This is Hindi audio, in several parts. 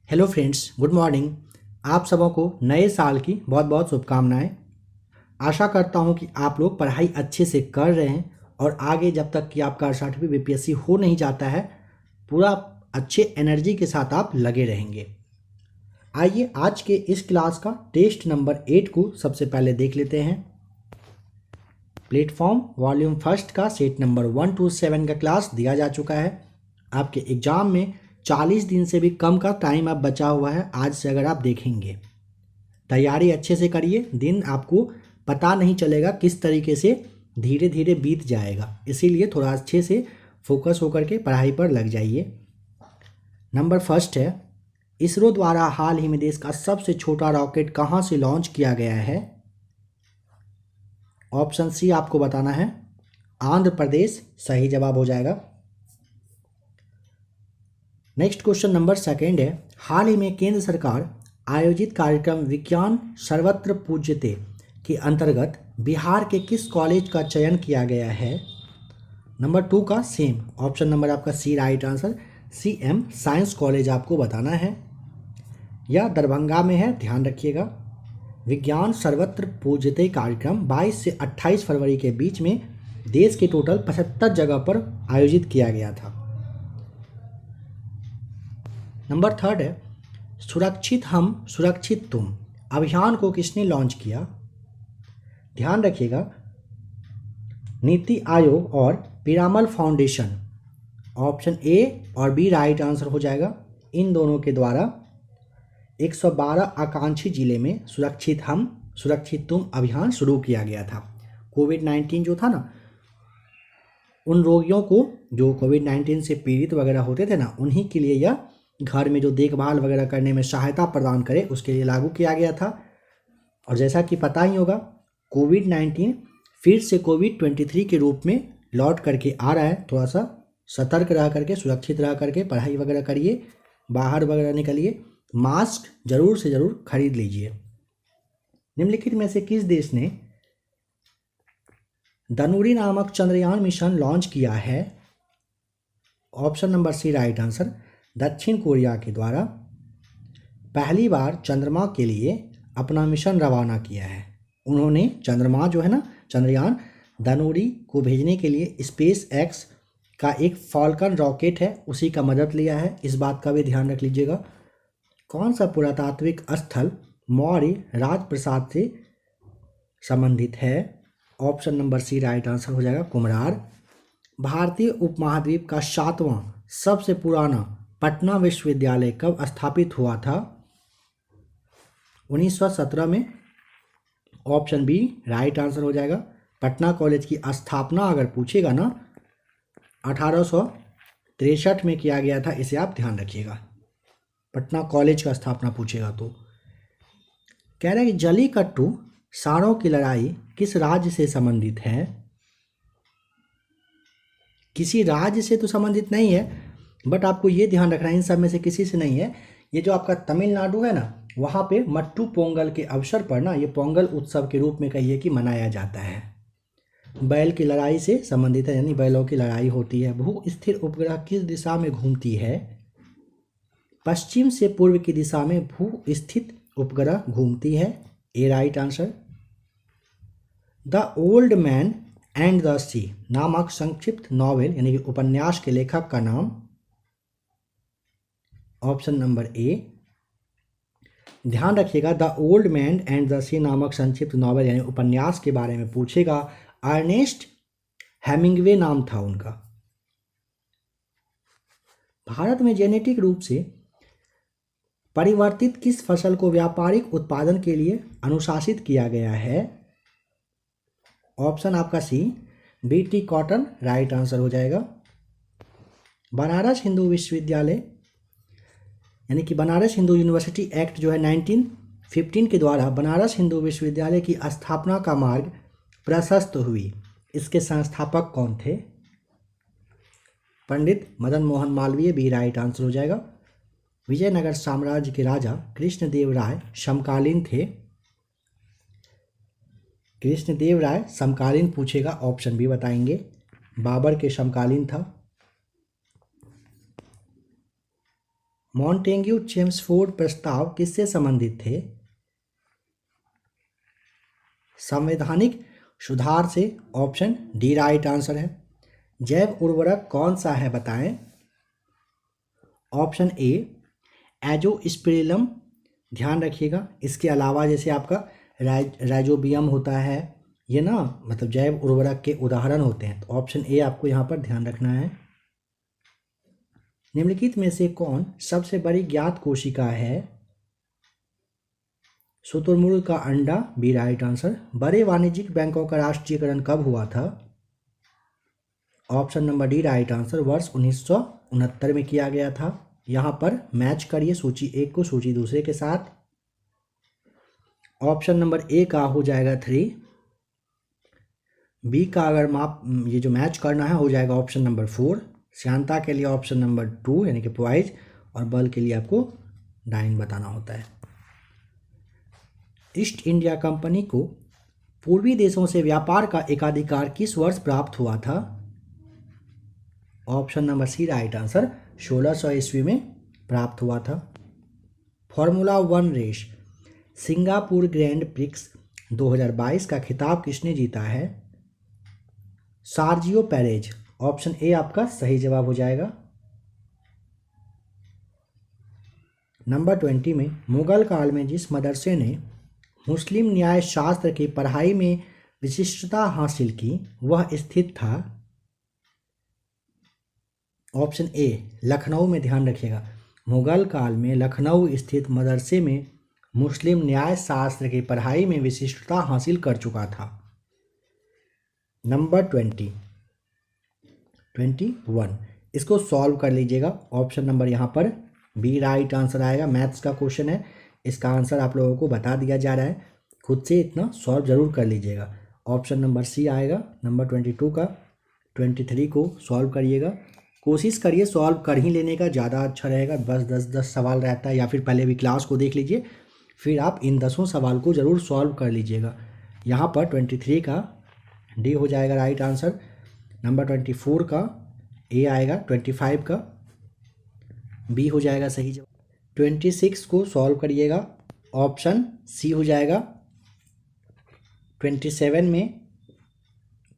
Hello friends, good morning. आप सबों को नए साल की बहुत बहुत शुभकामनाएं। आशा करता हूं कि आप लोग पढ़ाई अच्छे से कर रहे हैं और आगे जब तक कि आपका सर्टिफिकेट बीपीएससी हो नहीं जाता है, पूरा अच्छे एनर्जी के साथ आप लगे रहेंगे। आइए आज के इस क्लास का टेस्ट नंबर 8 को सबसे पहले देख लेते हैं। प्लेटफॉर्म वॉल्यूम फर्स्ट का सेट नंबर 1 to 7 का क्लास दिया जा चुका है। आपके एग्जाम में 40 दिन से भी कम का टाइम अब बचा हुआ है। आज से अगर आप देखेंगे, तैयारी अच्छे से करिए। दिन आपको पता नहीं चलेगा किस तरीके से धीरे धीरे बीत जाएगा, इसीलिए थोड़ा अच्छे से फोकस होकर के पढ़ाई पर लग जाइए। नंबर फर्स्ट है, इसरो द्वारा हाल ही में देश का सबसे छोटा रॉकेट कहाँ से लॉन्च किया गया है? ऑप्शन सी आपको बताना है, आंध्र प्रदेश सही जवाब हो जाएगा। नेक्स्ट क्वेश्चन नंबर सेकेंड है, हाल ही में केंद्र सरकार आयोजित कार्यक्रम विज्ञान सर्वत्र पूज्यते के अंतर्गत बिहार के किस कॉलेज का चयन किया गया है? नंबर 2 का सेम, ऑप्शन नंबर आपका C right answer, CM science college आपको बताना है। यह दरभंगा में है, ध्यान रखिएगा। विज्ञान सर्वत्र पूज्यते कार्यक्रम 22 से 28 फरवरी के बीच में देश के टोटल 75 जगह पर आयोजित किया गया था। नंबर थर्ड है, सुरक्षित हम सुरक्षित तुम अभियान को किसने लॉन्च किया? ध्यान रखिएगा, नीति आयोग और पीरामल फाउंडेशन, ऑप्शन ए और बी राइट आंसर हो जाएगा। इन दोनों के द्वारा 112 आकांक्षी जिले में सुरक्षित हम सुरक्षित तुम अभियान शुरू किया गया था। कोविड-19 जो था ना, उन रोगियों को जो कोविड-19 से पीड़ित वगैरह होते थे ना, उन्हीं के लिए यह घर में जो देखभाल वगैरह करने में सहायता प्रदान करे, उसके लिए लागू किया गया था। और जैसा कि पता ही होगा, कोविड-19 फिर से कोविड-23 के रूप में लौट करके आ रहा है। थोड़ा सा सतर्क रह करके, सुरक्षित रह करके पढ़ाई वगैरह करिए, बाहर वगैरह निकलिए, मास्क जरूर से ज़रूर खरीद लीजिए। निम्नलिखित में से किस देश ने धनुरी नामक चंद्रयान मिशन लॉन्च किया है? Option number C right answer, दक्षिण कोरिया के द्वारा पहली बार चंद्रमा के लिए अपना मिशन रवाना किया है। उन्होंने चंद्रमा जो है ना, चंद्रयान धनुरी को भेजने के लिए स्पेस एक्स का एक फॉल्कन रॉकेट है, उसी का मदद लिया है। इस बात का भी ध्यान रख लीजिएगा। कौन सा पुरातात्विक स्थल मौर्य राजप्रसाद से संबंधित है? Option number C right answer हो जाएगा, कुम्हरार। भारतीय उपमहाद्वीप का 7वां सबसे पुराना पटना विश्वविद्यालय कब स्थापित हुआ था? 1917 में, ऑप्शन बी राइट आंसर हो जाएगा। पटना कॉलेज की स्थापना अगर पूछेगा ना, 1863 में किया गया था, इसे आप ध्यान रखिएगा। पटना कॉलेज का स्थापना पूछेगा तो। कह रहा है कि जलीकट्टू सांडों की लड़ाई किस राज्य से संबंधित है? किसी राज्य से तो संबंधित नहीं है, बट आपको ये ध्यान रखना है इन सब में से किसी से नहीं है। ये जो आपका तमिलनाडु है ना, वहाँ पे मट्टू पोंगल के अवसर पर ना, ये पोंगल उत्सव के रूप में कहिए कि मनाया जाता है। बैल की लड़ाई से संबंधित है, यानी बैलों की लड़ाई होती है। भू स्थिर उपग्रह किस दिशा में घूमती है? पश्चिम से पूर्व की दिशा में भू स्थित उपग्रह घूमती है, A right answer. The old man and the sea नामक संक्षिप्त नॉवेल यानी कि उपन्यास के लेखक का नाम? Option number A. ध्यान रखिएगा, the old man and the sea नामक संक्षिप्त नॉवेल यानी उपन्यास के बारे में पूछेगा। अर्नेस्ट हेमिंग्वे नाम था उनका। भारत में जेनेटिक रूप से परिवर्तित किस फसल को व्यापारिक उत्पादन के लिए अनुशासित किया गया है? ऑप्शन आपका सी, बीटी कॉटन राइट आंसर हो जाएगा। बनारस हिंदू विश्वविद्यालय यानी कि बनारस हिंदू यूनिवर्सिटी एक्ट जो है 1915 के द्वारा बनारस हिंदू विश्वविद्यालय की स्थापना का मार्ग प्रशस्त हुई। इसके संस्थापक कौन थे? Pandit Madan Mohan Malviya, B right answer हो जाएगा। विजयनगर साम्राज्य के राजा कृष्णदेव राय समकालीन थे। कृष्णदेव राय समकालीन पूछेगा, ऑप्शन बी बताएंगे, बाबर के समकालीन था। मॉन्टेग्यू चेम्सफोर्ड प्रस्ताव किससे संबंधित थे? संवैधानिक सुधार से। ऑप्शन डी राइट आंसर है। जैव उर्वरक कौन सा है बताएं? Option A Azospirillum. ध्यान रखिएगा, इसके अलावा जैसे आपका राइजोबियम होता है, ये ना मतलब जैव उर्वरक के उदाहरण होते हैं। तो ऑप्शन ए आपको यहाँ पर ध्यान रखना है। निम्नलिखित में से कौन सबसे बड़ी ज्ञात कोशिका है? शुतुरमुर्ग का अंडा, बी राइट आंसर। बड़े वाणिज्यिक बैंकों का राष्ट्रीयकरण कब हुआ था? Option number D right answer, वर्ष 1969 में किया गया था। यहाँ पर मैच करिए सूची एक को सूची दूसरे के साथ। ऑप्शन नंबर ए का हो जाएगा 3, बी का अगर माप ये जो मैच करना है हो जाएगा ऑप्शन नंबर 4, श्यानता के लिए ऑप्शन नंबर 2 यानी कि प्वाइज, और बल के लिए आपको 9 बताना होता है। ईस्ट इंडिया कंपनी को पूर्वी देशों से व्यापार का एकाधिकार किस वर्ष प्राप्त हुआ था? Option number C right answer, 1600 ईस्वी में प्राप्त हुआ था। Formula 1 race Singapore grand prix 2022 का खिताब किसने जीता है? Sergio Perez. ऑप्शन ए आपका सही जवाब हो जाएगा। नंबर 20 में मुगल काल में जिस मदरसे ने मुस्लिम न्याय शास्त्र की पढ़ाई में विशिष्टता हासिल की वह स्थित था? ऑप्शन ए लखनऊ में। ध्यान रखिएगा, मुगल काल में लखनऊ स्थित मदरसे में मुस्लिम न्याय शास्त्र की पढ़ाई में विशिष्टता हासिल कर चुका था। नंबर 21 इसको सॉल्व कर लीजिएगा। ऑप्शन नंबर यहाँ पर बी राइट आंसर आएगा। मैथ्स का क्वेश्चन है, इसका आंसर आप लोगों को बता दिया जा रहा है, खुद से इतना सॉल्व जरूर कर लीजिएगा। ऑप्शन नंबर सी आएगा नंबर 22 का। 23 को सॉल्व करिएगा, कोशिश करिए सॉल्व कर ही लेने का, ज़्यादा अच्छा रहेगा। बस 10 सवाल रहता है, या फिर पहले भी क्लास को देख लीजिए, फिर आप इन 10 सवाल को ज़रूर सॉल्व कर लीजिएगा। यहाँ पर 23 का डी हो जाएगा राइट आंसर। नंबर 24 का ए आएगा। 25 का बी हो जाएगा सही जवाब। 26 को सॉल्व करिएगा, ऑप्शन सी हो जाएगा। 27 में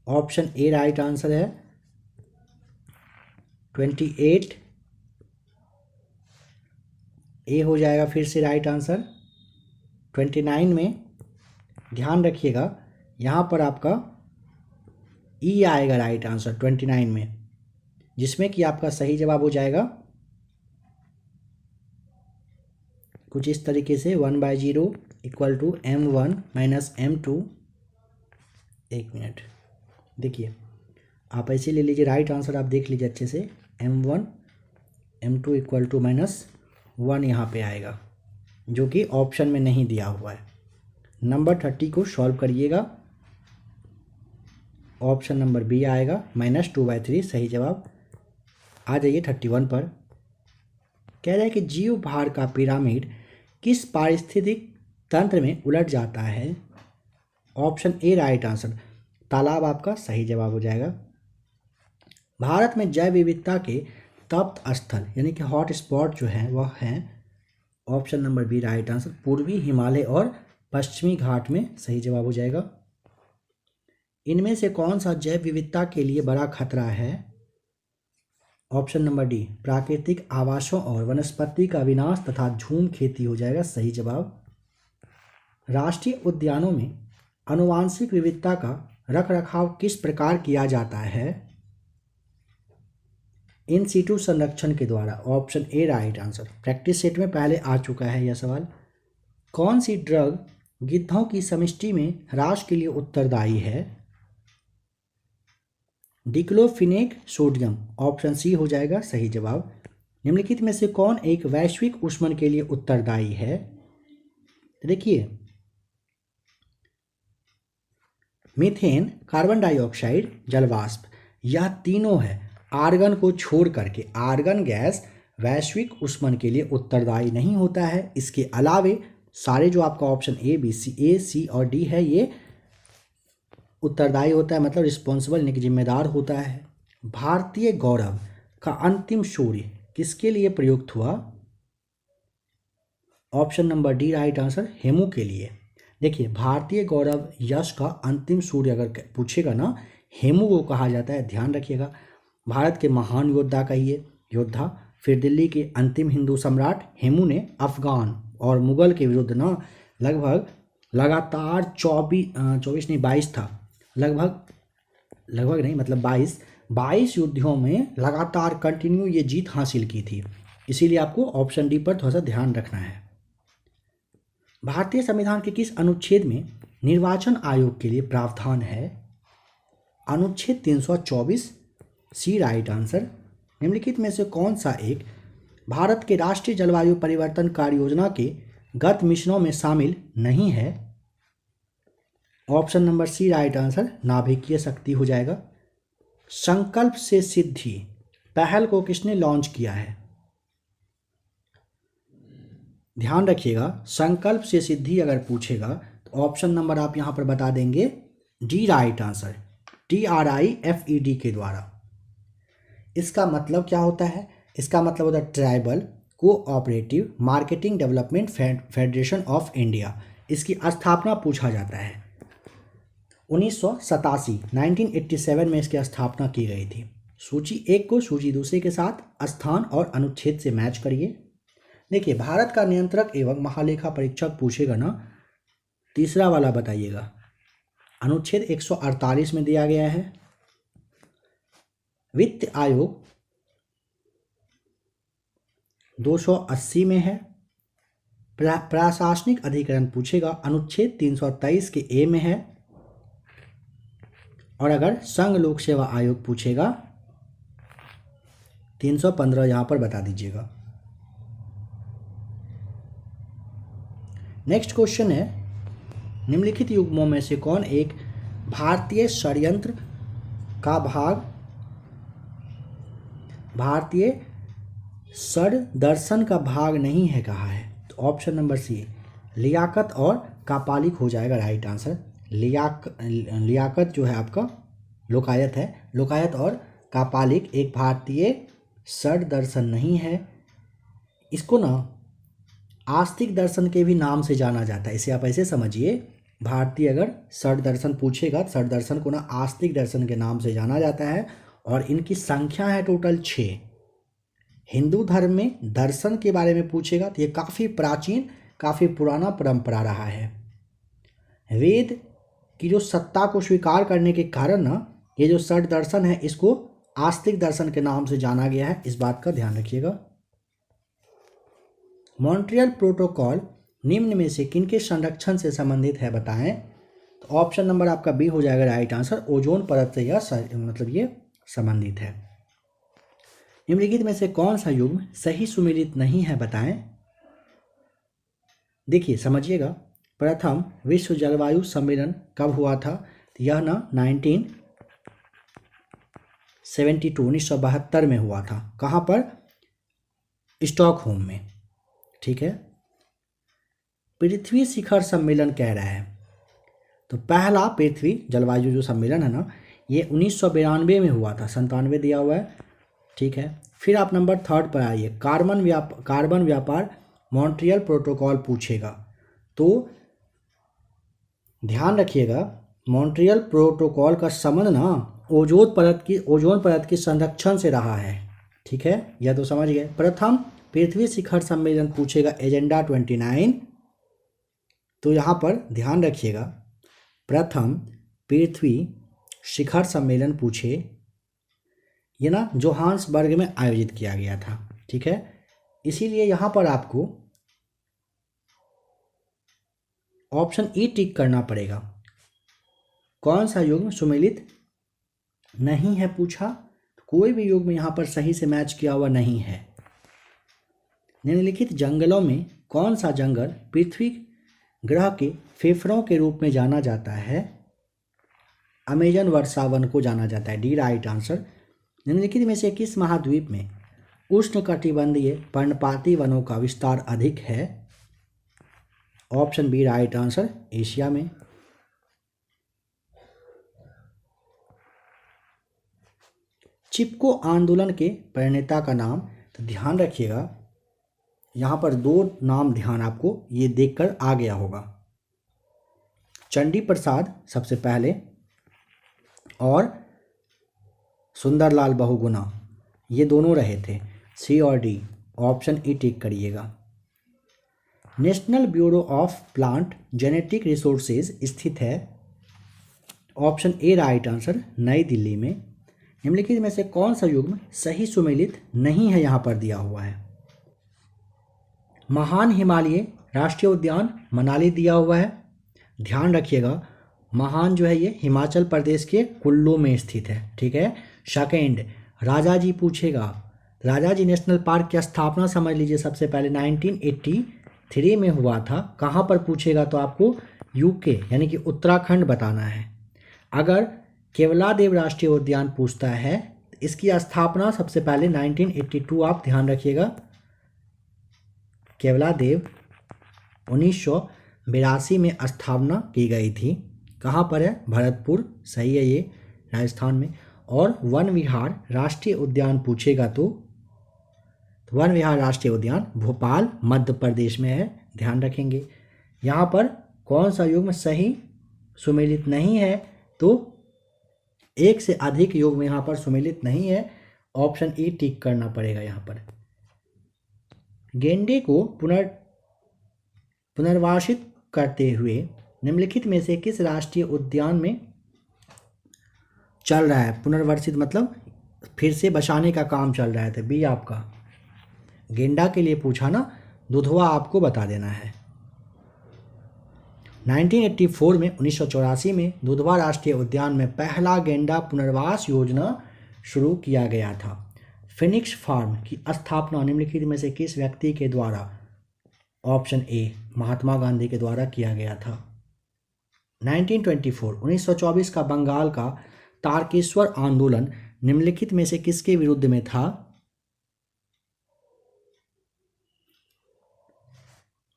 ऑप्शन ए राइट आंसर है। 28 ए हो जाएगा फिर से राइट आंसर। 29 में ध्यान रखिएगा, यहाँ पर आपका ई आएगा राइट आंसर 29 में, जिसमें कि आपका सही जवाब हो जाएगा कुछ इस तरीके से 1/0 equal to m1 minus m2। एक मिनट देखिए, आप ऐसे ले लीजिए, राइट आंसर आप देख लीजिए अच्छे से। m1 m2 इक्वल टू -1 यहाँ पे आएगा, जो कि ऑप्शन में नहीं दिया हुआ है। नंबर 30 को सॉल्व करिएगा, ऑप्शन नंबर बी आएगा -2/3 सही जवाब। आ जाइए 31 पर। कह रहा है कि जीव भार का पिरामिड किस पारिस्थितिक तंत्र में उलट जाता है? ऑप्शन ए राइट आंसर, तालाब आपका सही जवाब हो जाएगा। भारत में जैव विविधता के तप्त स्थल यानी कि हॉट स्पॉट जो है वह हैं, option number B right answer, पूर्वी हिमालय और पश्चिमी घाट में सही जवाब हो जाएगा। इनमें से कौन सा जैव विविधता के लिए बड़ा खतरा है? ऑप्शन नंबर डी, प्राकृतिक आवासों और वनस्पति का विनाश तथा झूम खेती हो जाएगा सही जवाब। राष्ट्रीय उद्यानों में आनुवांशिक विविधता का रखरखाव किस प्रकार किया जाता है? इन सीटू संरक्षण के द्वारा, option A right answer. Practice set में पहले आ चुका है यह सवाल। कौन सी ड्रग गिद्धों की समष्टि में ह्रास के लिए उत्तरदायी है? डिक्लोफिनेक सोडियम, ऑप्शन सी हो जाएगा सही जवाब। निम्नलिखित में से कौन एक वैश्विक ऊष्मन के लिए उत्तरदायी है? देखिए, मीथेन, कार्बन डाइऑक्साइड, जलवाष्प, यह तीनों है। आर्गन को छोड़ करके आर्गन गैस वैश्विक ऊष्मन के लिए उत्तरदायी नहीं होता है। इसके अलावे सारे जो आपका ऑप्शन ए, सी और डी है ये उत्तरदायी होता है, मतलब रिस्पॉन्सिबल यानी कि जिम्मेदार होता है। भारतीय गौरव का अंतिम सूर्य किसके लिए प्रयुक्त हुआ? Option number D right answer Hemu के लिए। देखिए भारतीय गौरव यश का अंतिम सूर्य अगर पूछेगा ना, हेमू को कहा जाता है, ध्यान रखिएगा। भारत के महान योद्धा कहिए, योद्धा। फिर दिल्ली के अंतिम हिंदू सम्राट हेमू ने अफगान और मुगल के विरुद्ध ना लगभग लगातार 24 नहीं 22 था, लगभग नहीं मतलब 22 युद्धों में लगातार कंटिन्यू ये जीत हासिल की थी। इसीलिए आपको ऑप्शन डी पर थोड़ा सा ध्यान रखना है। भारतीय संविधान के किस अनुच्छेद में निर्वाचन आयोग के लिए प्रावधान है? अनुच्छेद 324 सी राइट आंसर। निम्नलिखित में से कौन सा एक भारत के राष्ट्रीय जलवायु परिवर्तन कार्य योजना के गत मिशनों में शामिल नहीं है? Option number C right answer नाभिकीय शक्ति हो जाएगा। संकल्प से सिद्धि पहल को किसने लॉन्च किया है? ध्यान रखिएगा, संकल्प से सिद्धि अगर पूछेगा तो ऑप्शन नंबर आप यहां पर बता देंगे डी राइट आंसर, TRIFED के द्वारा। इसका मतलब क्या होता है? इसका मतलब होता है tribal cooperative marketing development federation of India. इसकी स्थापना पूछा जाता है 1987 में इसकी स्थापना की गई थी। सूची 1 को सूची 2 के साथ स्थान और अनुच्छेद से मैच करिए। देखिए भारत का नियंत्रक एवं महालेखा परीक्षक पूछेगा ना, तीसरा वाला बताइएगा। अनुच्छेद 148 में दिया गया है। वित्त आयोग 280 में है। प्रशासनिक अधिकरण पूछेगा, अनुच्छेद 323 के ए में है। और अगर संघ लोक सेवा आयोग पूछेगा 315 यहां पर बता दीजिएगा। नेक्स्ट क्वेश्चन है, निम्नलिखित युग्मों में से कौन एक भारतीय षड्यंत्र का भाग, भारतीय षड्दर्शन का भाग नहीं है कहा है? तो ऑप्शन नंबर सी लियाकत और कापालिक हो जाएगा राइट आंसर। लियाकत जो है आपका लोकायत है, लोकायत और कापालिक एक भारतीय षड्दर्शन नहीं है। इसको ना आस्तिक दर्शन के भी नाम से जाना जाता है। इसे आप ऐसे समझिए, भारतीय अगर षड्दर्शन पूछेगा, षड्दर्शन को ना आस्तिक दर्शन के नाम से जाना जाता है। और इनकी संख्या है टोटल 6। हिंदू धर्म में दर्शन के बारे में पूछेगा तो ये काफ़ी प्राचीन, काफ़ी पुराना परंपरा रहा है। वेद की जो सत्ता को स्वीकार करने के कारण ना ये जो षड्दर्शन है इसको आस्तिक दर्शन के नाम से जाना गया है। इस बात का ध्यान रखिएगा। मॉन्ट्रियल प्रोटोकॉल निम्न में से किनके संरक्षण से संबंधित है बताएं? तो ऑप्शन नंबर आपका बी हो जाएगा राइट आंसर। ओजोन परत से यह मतलब ये संबंधित है। निम्नलिखित में से कौन सा युग्म सही सुमेलित नहीं है बताएं? देखिए समझिएगा, प्रथम विश्व जलवायु सम्मेलन कब हुआ था? तो यह ना 1972 में हुआ था। कहाँ पर? स्टॉकहोम में। ठीक है। पृथ्वी शिखर सम्मेलन कह रहा है, तो पहला पृथ्वी जलवायु जो सम्मेलन है ना ये 1992 में हुआ था। 97 दिया हुआ है। ठीक है। फिर आप नंबर 3 पर आइए। कार्बन व्यापार मॉन्ट्रियल प्रोटोकॉल पूछेगा तो ध्यान रखिएगा, मॉन्ट्रियल प्रोटोकॉल का संबंध ना ओजोन परत की संरक्षण से रहा है। ठीक है, यह तो समझ गए। प्रथम पृथ्वी शिखर सम्मेलन पूछेगा एजेंडा 29, तो यहाँ पर ध्यान रखिएगा, प्रथम पृथ्वी शिखर सम्मेलन पूछे, ये ना जोहान्सबर्ग में आयोजित किया गया था। ठीक है, इसीलिए यहाँ पर आपको ऑप्शन ई टिक करना पड़ेगा। कौन सा युग्म सुमेलित नहीं है पूछा, कोई भी युग्म यहाँ पर सही से मैच किया हुआ नहीं है। निम्नलिखित जंगलों में कौन सा जंगल पृथ्वी ग्रह के फेफड़ों के रूप में जाना जाता है? अमेजन वर्षावन को जाना जाता है, डी राइट आंसर। निम्नलिखित में से किस महाद्वीप में उष्णकटिबंधीय पर्णपाती वनों का विस्तार अधिक है? Option B right answer, Asia में। चिपको आंदोलन के प्रणेता का नाम, तो ध्यान रखिएगा यहाँ पर दो नाम ध्यान आपको ये देखकर आ गया होगा, चंडी प्रसाद सबसे पहले और सुंदरलाल बहुगुणा, ये दोनों रहे थे। सी और डी, ऑप्शन ई टिक करिएगा। National bureau of plant genetic resources स्थित है, ऑप्शन ए राइट आंसर, नई दिल्ली में। निम्नलिखित में से कौन सा युग्म सही सुमेलित नहीं है, यहाँ पर दिया हुआ है। महान हिमालय राष्ट्रीय उद्यान मनाली दिया हुआ है, ध्यान रखिएगा महान जो है ये हिमाचल प्रदेश के कुल्लू में स्थित है, ठीक है। सेकेंड, राजा जी पूछेगा, राजा जी नेशनल पार्क की स्थापना समझ लीजिए सबसे पहले 1983 में हुआ था। कहाँ पर पूछेगा तो आपको यूके यानी कि उत्तराखंड बताना है। अगर केवलादेव राष्ट्रीय उद्यान पूछता है, इसकी स्थापना सबसे पहले 1982, आप ध्यान रखिएगा, केवलादेव 1982 में स्थापना की गई थी। कहाँ पर है? भरतपुर, सही है ये, राजस्थान में। और वन विहार राष्ट्रीय उद्यान पूछेगा तो वन विहार राष्ट्रीय उद्यान भोपाल मध्य प्रदेश में है, ध्यान रखेंगे। यहाँ पर कौन सा युग्म सही सुमेलित नहीं है, तो एक से अधिक युग्म यहाँ पर सुमेलित नहीं है, ऑप्शन ई टिक करना पड़ेगा यहाँ पर। गेंडे को पुनर्वासित करते हुए निम्नलिखित में से किस राष्ट्रीय उद्यान में चल रहा है? पुनर्वासित मतलब फिर से बचाने का काम चल रहा है, तो बी आपका। गेंडा के लिए पूछा ना, दुधवा आपको बता देना है। 1984 में 1984 में दुधवा राष्ट्रीय उद्यान में पहला गेंडा पुनर्वास योजना शुरू किया गया था। फिनिक्स फार्म की स्थापना निम्नलिखित में से किस व्यक्ति के द्वारा? ऑप्शन ए महात्मा गांधी के द्वारा किया गया था। 1924 का बंगाल का तारकेश्वर आंदोलन निम्नलिखित में से किसके विरुद्ध में था?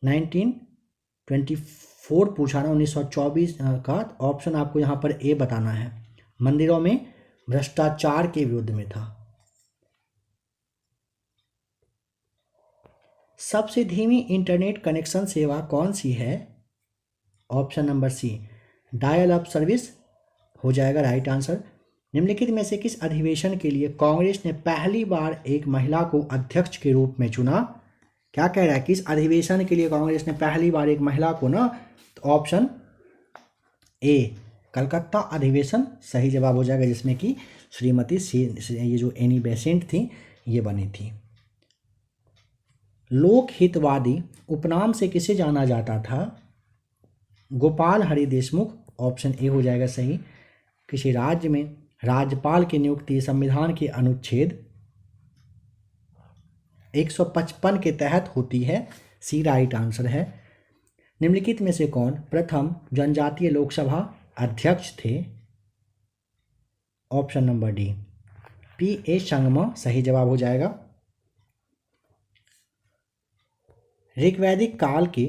1924 पूछा ना, 1924 का ऑप्शन आपको यहाँ पर ए बताना है। मंदिरों में भ्रष्टाचार के विरुद्ध में था। सबसे धीमी इंटरनेट कनेक्शन सेवा कौन सी है? Option number C dial up service हो जाएगा राइट आंसर। निम्नलिखित में से किस अधिवेशन के लिए कांग्रेस ने पहली बार एक महिला को अध्यक्ष के रूप में चुना? क्या कह रहा है, किस अधिवेशन के लिए कांग्रेस ने पहली बार एक महिला को ना? तो ऑप्शन ए कलकत्ता अधिवेशन सही जवाब हो जाएगा, जिसमें कि श्रीमती ये जो एनी बेसेंट थी ये बनी थी। लोक हितवादी उपनाम से किसे जाना जाता था? गोपाल हरि देशमुख, ऑप्शन ए हो जाएगा सही। किसी राज्य में राज्यपाल की नियुक्ति संविधान के अनुच्छेद 155 के तहत होती है, सी राइट आंसर है। निम्नलिखित में से कौन प्रथम जनजातीय लोकसभा अध्यक्ष थे? Option number D P A Sangma सही जवाब हो जाएगा। ऋग्वैदिक काल के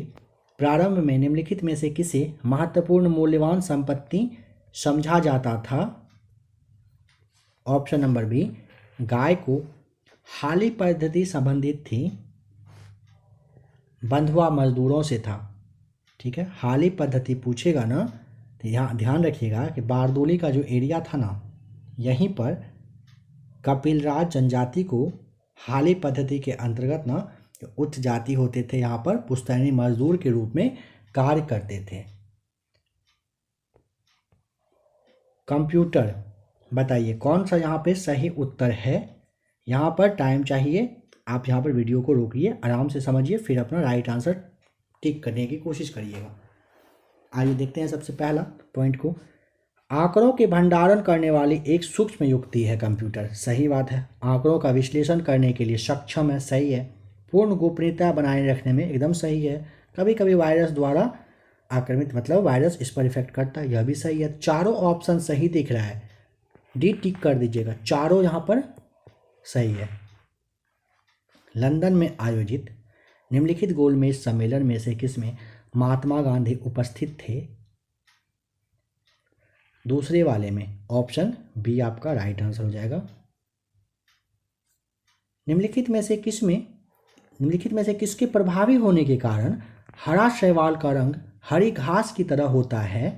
प्रारंभ में निम्नलिखित में से किसे महत्वपूर्ण मूल्यवान संपत्ति समझा जाता था? ऑप्शन नंबर बी गाय को हाली पद्धति संबंधित थी, बंधुआ मजदूरों से था, ठीक है। हाली पद्धति पूछेगा ना, तो यहाँ ध्यान रखिएगा कि बारदोली का जो एरिया था ना, यहीं पर कपिलराज जनजाति को हाली पद्धति के अंतर्गत ना उच्च जाति होते थे, यहाँ पर पुश्तैनी मजदूर के रूप में कार्य करते थे। कंप्यूटर बताइए कौन सा यहाँ पे सही उत्तर है? यहाँ पर टाइम चाहिए, आप यहाँ पर वीडियो को रोकिए, आराम से समझिए, फिर अपना राइट आंसर टिक करने की कोशिश करिएगा। आइए देखते हैं सबसे पहला पॉइंट को। आंकड़ों के भंडारण करने वाली एक सूक्ष्म युक्ति है कंप्यूटर, सही बात है। आंकड़ों का विश्लेषण करने के लिए सक्षम है, सही है। पूर्ण गोपनीयता बनाए रखने में एकदम सही है। कभी कभी वायरस द्वारा आक्रमित मतलब वायरस इस पर इफेक्ट करता है, यह भी सही है। चारों ऑप्शन सही दिख रहा है, डी टिक कर दीजिएगा, चारों यहाँ पर सही है। लंदन में आयोजित निम्नलिखित गोलमेज सम्मेलन में से किसमें महात्मा गांधी उपस्थित थे? दूसरे वाले में, ऑप्शन बी आपका राइट आंसर हो जाएगा। निम्नलिखित में से किसमें निम्नलिखित में से किसके प्रभावी होने के कारण हरा शैवाल का रंग हरी घास की तरह होता है?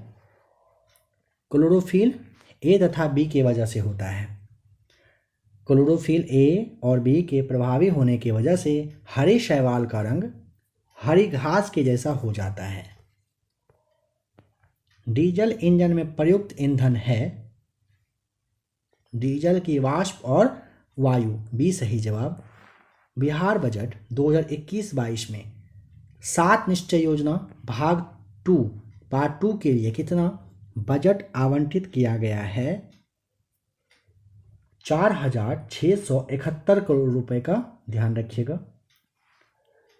क्लोरोफिल ए तथा बी की वजह से होता है। क्लोरोफिल ए और बी के प्रभावी होने की वजह से हरे शैवाल का रंग हरी घास के जैसा हो जाता है। डीजल इंजन में प्रयुक्त ईंधन है डीजल की वाष्प और वायु, बी सही जवाब। बिहार बजट 2021-22 में 7 निश्चय योजना भाग 2 पार्ट 2 के लिए कितना बजट आवंटित किया गया है? 4,671 करोड़ रुपए का ध्यान रखिएगा।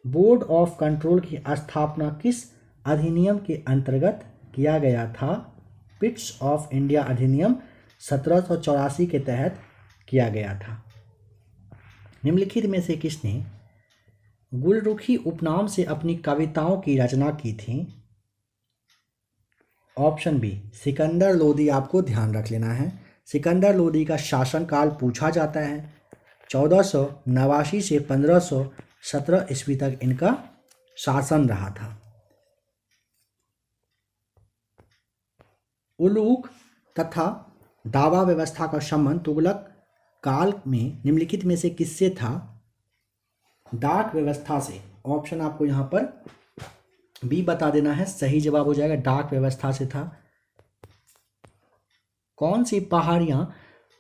बोर्ड ऑफ कंट्रोल की स्थापना किस अधिनियम के अंतर्गत किया गया था? पिट्स ऑफ इंडिया अधिनियम 1784 के तहत किया गया था। निम्नलिखित में से किसने गुलरुखी उपनाम से अपनी कविताओं की रचना की थी? Option B Sikandar Lodi. आपको ध्यान रख लेना है, सिकंदर लोदी का शासनकाल पूछा जाता है। 1489 से 1517 ईस्वी तक इनका शासन रहा था। उलूक तथा दावा व्यवस्था का संबंध तुगलक काल में निम्नलिखित में से किससे था? डाक व्यवस्था से। ऑप्शन आपको यहाँ पर बी बता देना है, सही जवाब हो जाएगा, डाक व्यवस्था से था। कौन सी पहाड़ियाँ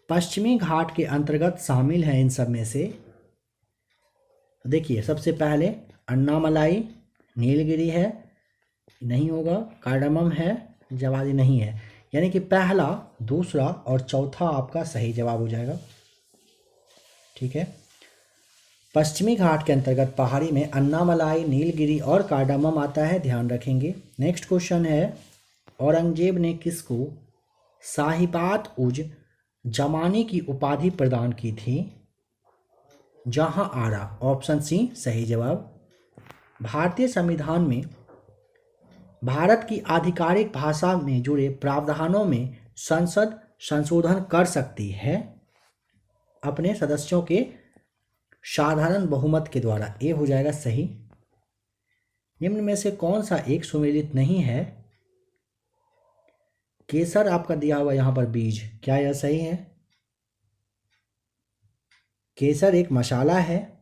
पश्चिमी घाट के अंतर्गत शामिल हैं इन सब में से? देखिए, सबसे पहले अन्नामलाई, नीलगिरी है, नहीं होगा, कार्डमम है, जवाबी नहीं है, यानी कि पहला, दूसरा और चौथा आपका सही जवाब हो जाएगा। ठीक है, पश्चिमी घाट के अंतर्गत पहाड़ी में अन्नामलाई, नीलगिरी और कार्डमम आता है, ध्यान रखेंगे। नेक्स्ट क्वेश्चन है, औरंगजेब ने किसको साहिबात उज जमानी की उपाधि प्रदान की थी? जहां आरा, ऑप्शन सी सही जवाब। भारतीय संविधान में भारत की आधिकारिक भाषा में जुड़े प्रावधानों में संसद संशोधन कर सकती है अपने सदस्यों के साधारण बहुमत के द्वारा, ये हो जाएगा सही। निम्न में से कौन सा एक सुमेलित नहीं है? केसर आपका दिया हुआ यहाँ पर बीज, क्या यह सही है? केसर एक मसाला है,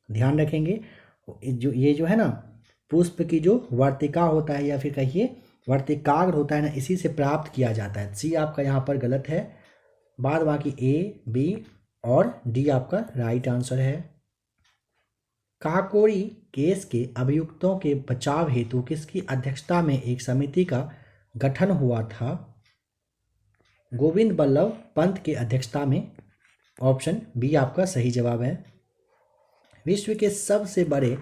ध्यान रखेंगे। ये जो है ना, पुष्प की जो वर्तिका होता है या फिर कहिए वर्तिकाग्र होता है ना, इसी से प्राप्त किया जाता है। सी आपका यहाँ पर गलत है, बाद बाकी ए, बी और डी आपका राइट आंसर है। काकोरी केस के अभियुक्तों के बचाव हेतु किसकी अध्यक्षता में एक समिति का गठन हुआ था? गोविंद बल्लभ पंत की अध्यक्षता में, ऑप्शन बी आपका सही जवाब है। विश्व के सबसे बड़े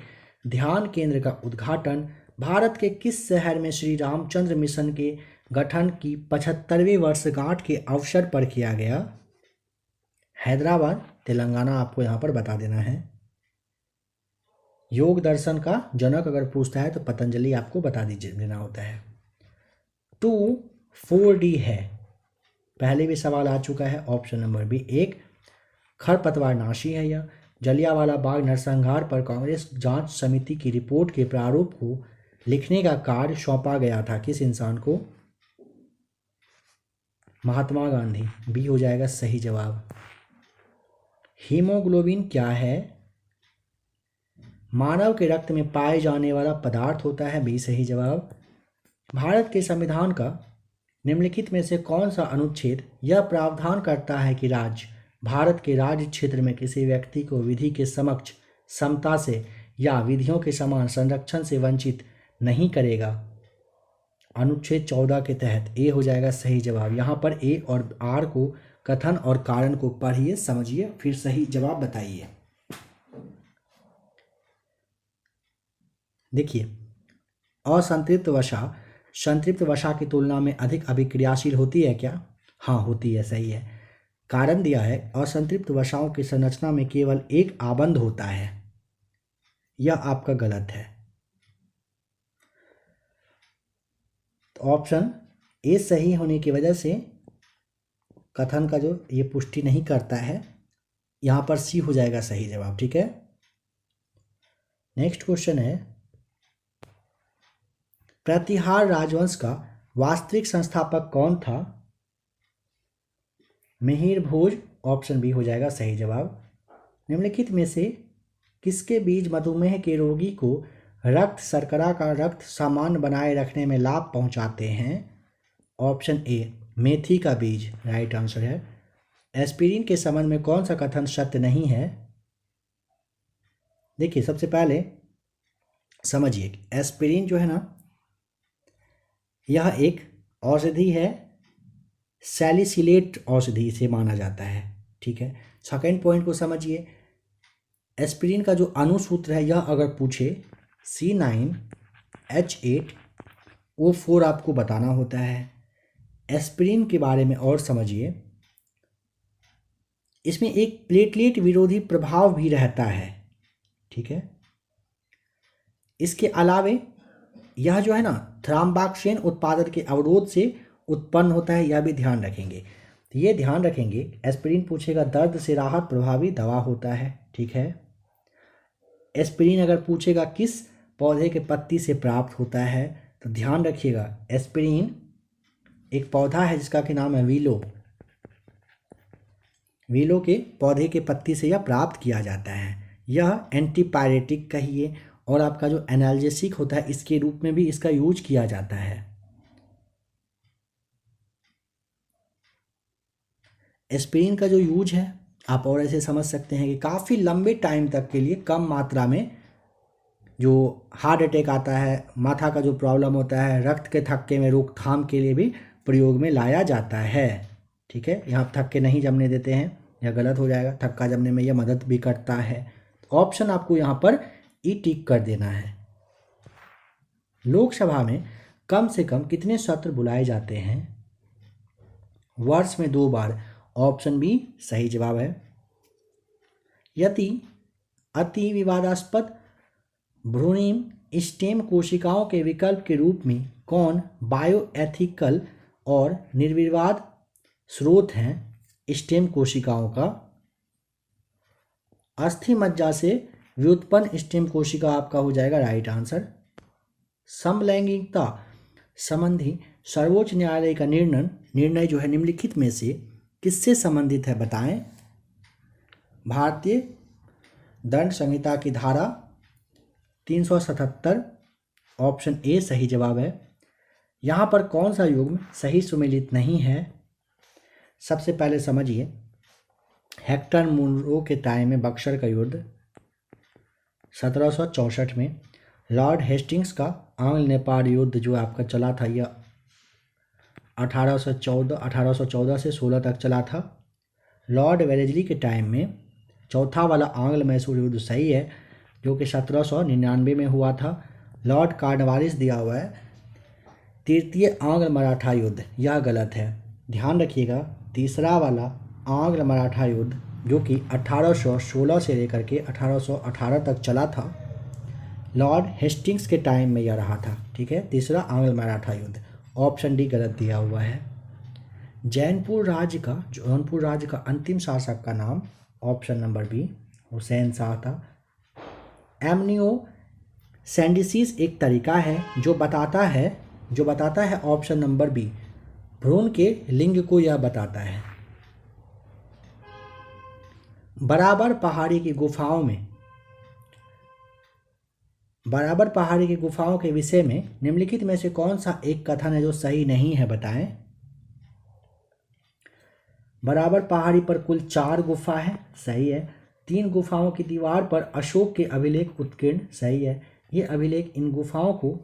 ध्यान केंद्र का उद्घाटन भारत के किस शहर में श्री रामचंद्र मिशन के गठन की 75वीं वर्षगांठ के अवसर पर किया गया? हैदराबाद, तेलंगाना आपको यहाँ पर बता देना है। योग दर्शन का जनक अगर पूछता है तो पतंजलि आपको बता देना होता है। 2,4D है, पहले भी सवाल आ चुका है, ऑप्शन नंबर बी। एक खरपतवार नाशी है यह। जलियांवाला बाग नरसंहार पर कांग्रेस जांच समिति की रिपोर्ट के प्रारूप को लिखने का कार्य सौंपा गया था किस इंसान को? महात्मा गांधी, बी हो जाएगा सही जवाब। हीमोग्लोबिन क्या है? मानव के रक्त में पाए जाने वाला पदार्थ होता है, बी सही जवाब। भारत के संविधान का निम्नलिखित में से कौन सा अनुच्छेद यह प्रावधान करता है कि राज्य भारत के राज्य क्षेत्र में किसी व्यक्ति को विधि के समक्ष समता से या विधियों के समान संरक्षण से वंचित नहीं करेगा? अनुच्छेद 14 के तहत ए हो जाएगा सही जवाब। यहाँ पर ए और आर को, कथन और कारण को पढ़िए, समझिए, फिर सही जवाब बताइए। देखिए, असंतृप्त वसा संतृप्त वसा की तुलना में अधिक अभिक्रियाशील होती है क्या? हाँ होती है, सही है। कारण दिया है, असंतृप्त वसाओं की संरचना में केवल एक आबंध होता है, यह आपका गलत है। तो ऑप्शन ए सही होने की वजह से कथन का जो ये पुष्टि नहीं करता है, यहाँ पर सी हो जाएगा सही जवाब। ठीक है, नेक्स्ट क्वेश्चन है, प्रतिहार राजवंश का वास्तविक संस्थापक कौन था? मिहिर भोज, ऑप्शन बी हो जाएगा सही जवाब। निम्नलिखित में से किसके बीज मधुमेह के रोगी को रक्त शर्करा का रक्त सामान्य बनाए रखने में लाभ पहुंचाते हैं? ऑप्शन ए मेथी का बीज राइट आंसर है। एस्पिरिन के संबंध में कौन सा कथन सत्य नहीं है? देखिए सबसे पहले समझिए, एस्पिरिन जो है ना, यह एक औषधि है, सैलिसिलेट औषधि से माना जाता है, ठीक है। सेकेंड पॉइंट को समझिए, एस्पिरिन का जो अणुसूत्र है, यह अगर पूछे C9H8O4 आपको बताना होता है। एस्पिरिन के बारे में और समझिए, इसमें एक प्लेटलेट विरोधी प्रभाव भी रहता है, ठीक है। इसके अलावे यह जो है ना, थ्राम्बाक्सेन उत्पादन के अवरोध से उत्पन्न होता है, यह भी ध्यान रखेंगे। तो ये ध्यान रखेंगे, एस्पिरिन पूछेगा दर्द से राहत प्रभावी दवा होता है, ठीक है। एस्पिरिन अगर पूछेगा किस पौधे के पत्ती से प्राप्त होता है, तो ध्यान रखिएगा एस्पिरिन एक पौधा है जिसका कि नाम है विलो। विलो के पौधे के पत्ती से यह प्राप्त किया जाता है। यह एंटीपायरेटिक कहिए और आपका जो एनाल्जेसिक होता है, इसके रूप में भी इसका यूज किया जाता है। एस्पिरिन का जो यूज है आप और ऐसे समझ सकते हैं कि काफ़ी लंबे टाइम तक के लिए कम मात्रा में जो हार्ट अटैक आता है, माथा का जो प्रॉब्लम होता है, रक्त के थक्के में रोकथाम के लिए भी प्रयोग में लाया जाता है, ठीक है। यहाँ थक्के नहीं जमने देते हैं, यह गलत हो जाएगा, थक्का जमने में यह मदद भी करता है। ऑप्शन आपको यहाँ पर ई टिक कर देना है। लोकसभा में कम से कम कितने सत्र बुलाए जाते हैं? वर्ष में 2 बार, ऑप्शन बी सही जवाब है। यदि अति विवादास्पद भ्रूणिम स्टेम कोशिकाओं के विकल्प के रूप में कौन बायोएथिकल और निर्विवाद स्रोत हैं स्टेम कोशिकाओं का? अस्थि मज्जा से व्युत्पन्न स्टेम कोशिका आपका हो जाएगा राइट आंसर। समलैंगिकता संबंधी सर्वोच्च न्यायालय का निर्णय जो है निम्नलिखित में से किससे संबंधित है बताएं? भारतीय दंड संहिता की धारा 377, ऑप्शन ए सही जवाब है। यहाँ पर कौन सा युग्म सही सुमेलित नहीं है? सबसे पहले समझिए, हेक्टर मुनरो के टाइम में बक्सर का युद्ध, 1764 में लॉर्ड हेस्टिंग्स का आंग्ल नेपाल युद्ध जो आपका चला था, यह 1814 से 16 तक चला था। लॉर्ड वेलेस्ली के टाइम में चौथा वाला आंग्ल मैसूर युद्ध सही है, जो कि 1799 में हुआ था। लॉर्ड कॉर्नवालिस दिया हुआ है तृतीय आंग्ल मराठा युद्ध, यह गलत है। ध्यान रखिएगा, तीसरा वाला आंग्ल मराठा युद्ध जो कि 1816 से लेकर के 1818 तक चला था, लॉर्ड हेस्टिंग्स के टाइम में यह रहा था, ठीक है। तीसरा आंग्ल मराठा युद्ध, ऑप्शन डी गलत दिया हुआ है। जौनपुर राज्य का अंतिम शासक का नाम, option number B Hussain Shah था। एमनियोसेंडिसिस एक तरीका है जो बताता है ऑप्शन नंबर बी भ्रूण के लिंग को यह बताता है। बराबर पहाड़ी की गुफाओं के विषय में निम्नलिखित में से कौन सा एक कथन है जो सही नहीं है बताएं? बराबर पहाड़ी पर कुल 4 गुफा है, सही है। 3 गुफाओं की दीवार पर अशोक के अभिलेख उत्कीर्ण, सही है। ये अभिलेख इन गुफाओं को